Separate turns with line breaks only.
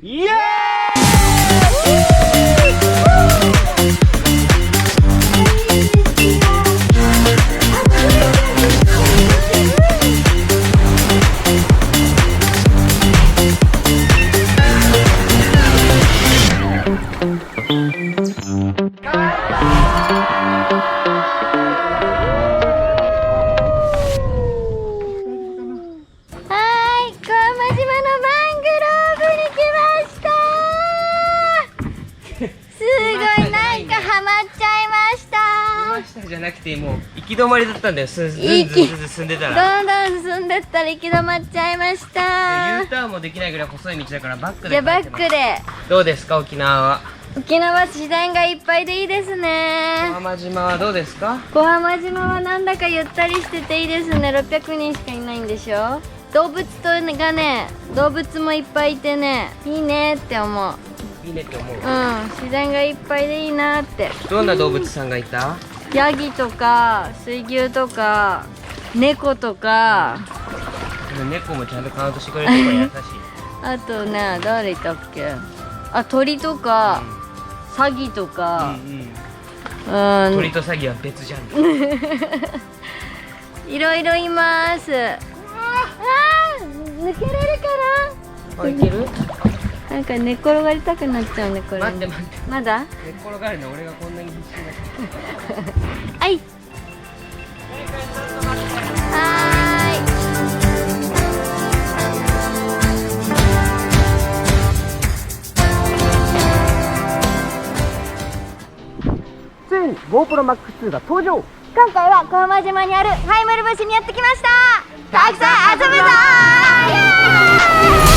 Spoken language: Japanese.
イエーイ。じゃなくてもう行き止まりだったんだよ。進んでたら
どんどん進んでったら行き止まっちゃいました。
U ターンもできないぐらい細い道だからバックで。
じゃあバックで。
どうですか沖縄は。
沖縄自然がいっぱいでいいですね。
小浜島はどうですか。
小浜島はなんだかゆったりしてていいですね。600人しかいないんでしょ。動物がね、動物もいっぱいいてね、いいねって思う。
いいねって思う。
うん、自然がいっぱいでいいなって。
どんな動物さんがいた？
ヤギとか水牛とか猫とか、
猫もちゃんとカウントしてくれるとこ優しい。
あとね、誰いたっけ。あ、鳥とか、サギとか、
鳥とサギは別ジャンル。
いろいろいます。あー、抜けれるかな。
いける。
なんか寝転がりたくなっちゃうね、これ。
待って。
まだ。
寝転がるの俺がこんなに必死になって。
はい。
ついに GoPro MAX 2が登場。
今回は小浜島にあるハイムル橋にやってきました。たくさん遊ぶぞー。イエーイ。